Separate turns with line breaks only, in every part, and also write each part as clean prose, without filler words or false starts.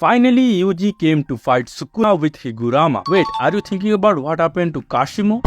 Finally, Yuji came to fight Sukuna with Higuruma. Wait, are you thinking about what happened to Kashimo?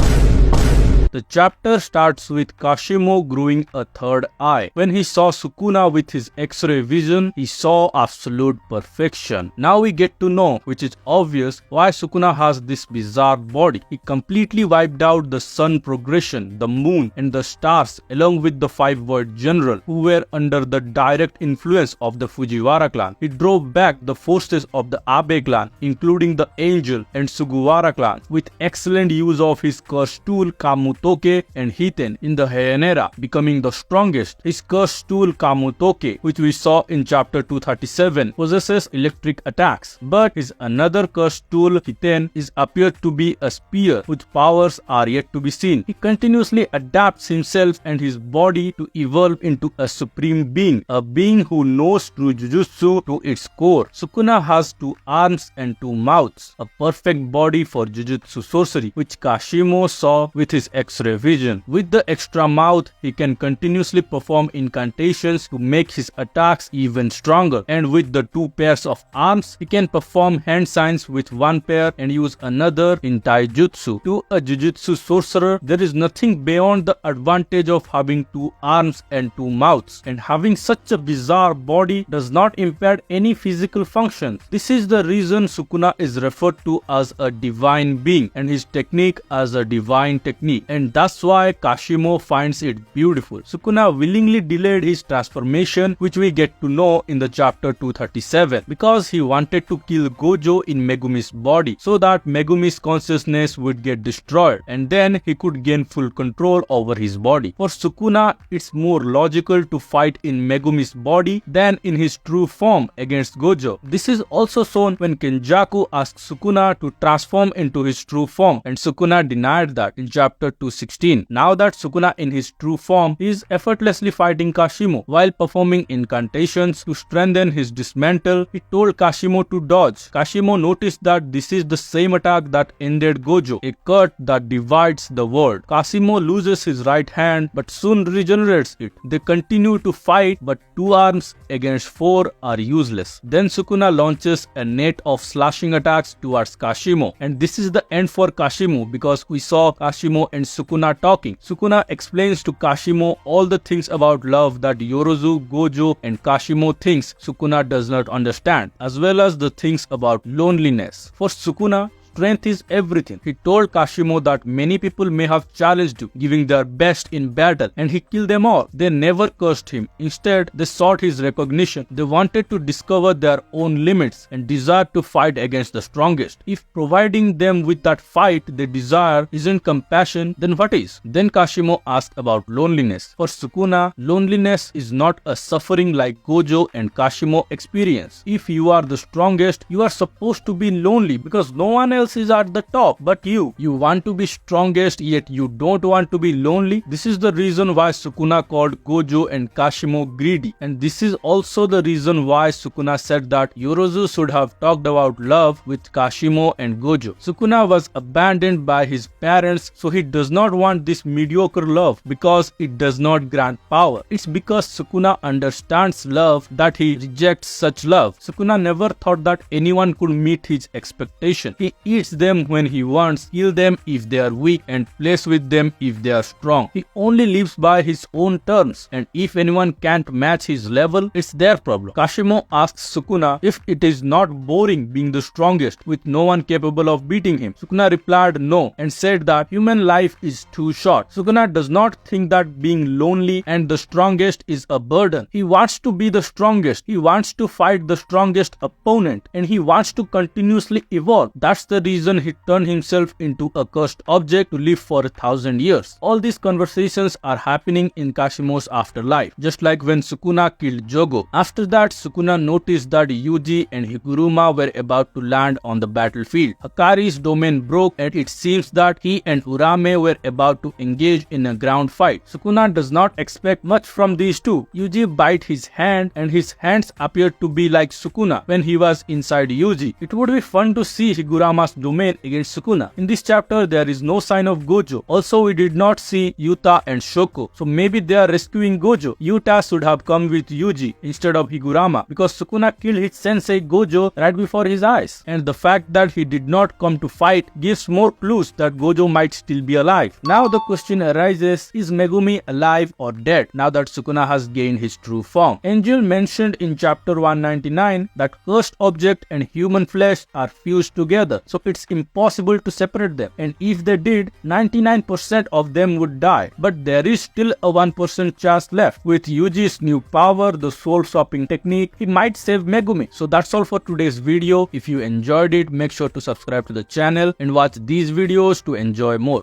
The chapter starts with Kashimo growing a third eye. When he saw Sukuna with his X-ray vision, he saw absolute perfection. Now we get to know, which is obvious, why Sukuna has this bizarre body. He completely wiped out the sun progression, the moon and the stars along with the 5-word general who were under the direct influence of the Fujiwara clan. He drove back the forces of the Abe clan, including the Angel and Sugawara clans, with excellent use of his cursed tool Kamutoke and Hiten in the Heian era, becoming the strongest. His cursed tool Kamutoke, which we saw in chapter 237, possesses electric attacks, but his another cursed tool Hiten is appeared to be a spear whose powers are yet to be seen. He continuously adapts himself and his body to evolve into a supreme being, a being who knows true Jujutsu to its core. Sukuna has 2 arms and 2 mouths, a perfect body for Jujutsu sorcery, which Kashimo saw with his X-ray vision. With the extra mouth, he can continuously perform incantations to make his attacks even stronger. And with the 2 pairs of arms, he can perform hand signs with 1 pair and use another in taijutsu. To a Jujutsu sorcerer, there is nothing beyond the advantage of having 2 arms and 2 mouths. And having such a bizarre body does not impair any physical function. This is the reason Sukuna is referred to as a divine being and his technique as a divine technique. And that's why Kashimo finds it beautiful. Sukuna willingly delayed his transformation, which we get to know in the chapter 237, because he wanted to kill Gojo in Megumi's body so that Megumi's consciousness would get destroyed and then he could gain full control over his body. For Sukuna, it's more logical to fight in Megumi's body than in his true form against Gojo. This is also shown when Kenjaku asks Sukuna to transform into his true form, and Sukuna denied that in chapter 216. Now that Sukuna in his true form is effortlessly fighting Kashimo while performing incantations to strengthen his dismantle, he told Kashimo to dodge. Kashimo noticed that this is the same attack that ended Gojo, a cut that divides the world. Kashimo loses his right hand but soon regenerates it. They continue to fight, but 2 arms against 4 are useless. Then Sukuna launches a net of slashing attacks towards Kashimo, and this is the end for Kashimo because we saw Kashimo and Sukuna talking. Sukuna explains to Kashimo all the things about love that Yorozu, Gojo and Kashimo thinks Sukuna does not understand, as well as the things about loneliness. For Sukuna, strength is everything. He told Kashimo that many people may have challenged him, giving their best in battle, and he killed them all. They never cursed him. Instead, they sought his recognition. They wanted to discover their own limits and desired to fight against the strongest. If providing them with that fight they desire isn't compassion, then what is? Then Kashimo asked about loneliness. For Sukuna, loneliness is not a suffering like Gojo and Kashimo experience. If you are the strongest, you are supposed to be lonely because no one else is at the top but you. You want to be strongest yet you don't want to be lonely. This is the reason why Sukuna called Gojo and Kashimo greedy, and this is also the reason why Sukuna said that Yorozu should have talked about love with Kashimo and Gojo. Sukuna was abandoned by his parents, so he does not want this mediocre love because it does not grant power. It's because Sukuna understands love that he rejects such love. Sukuna never thought that anyone could meet his expectation. He eats them when he wants, kill them if they are weak, and plays with them if they are strong. He only lives by his own terms, and if anyone can't match his level, it's their problem. Kashimo asks Sukuna if it is not boring being the strongest with no one capable of beating him. Sukuna replied no and said that human life is too short. Sukuna does not think that being lonely and the strongest is a burden. He wants to be the strongest. He wants to fight the strongest opponent, and he wants to continuously evolve. That's the reason he turned himself into a cursed object to live for 1,000 years. All these conversations are happening in Kashimo's afterlife, just like when Sukuna killed Jogo. After that, Sukuna noticed that Yuji and Higuruma were about to land on the battlefield. Hakari's domain broke, and it seems that he and Urame were about to engage in a ground fight. Sukuna does not expect much from these two. Yuji bite his hand, and his hands appeared to be like Sukuna when he was inside Yuji. It would be fun to see Higurama Sukuna's domain against Sukuna. In this chapter, there is no sign of Gojo. Also, we did not see Yuta and Shoko. So maybe they are rescuing Gojo. Yuta should have come with Yuji instead of Higurama because Sukuna killed his sensei Gojo right before his eyes. And the fact that he did not come to fight gives more clues that Gojo might still be alive. Now the question arises, is Megumi alive or dead now that Sukuna has gained his true form? Angel mentioned in chapter 199 that cursed object and human flesh are fused together, so it's impossible to separate them, and if they did, 99% of them would die. But there is still a 1% chance left. With Yuji's new power, the soul swapping technique, he might save Megumi. So that's all for today's video. If you enjoyed it, make sure to subscribe to the channel and watch these videos to enjoy more.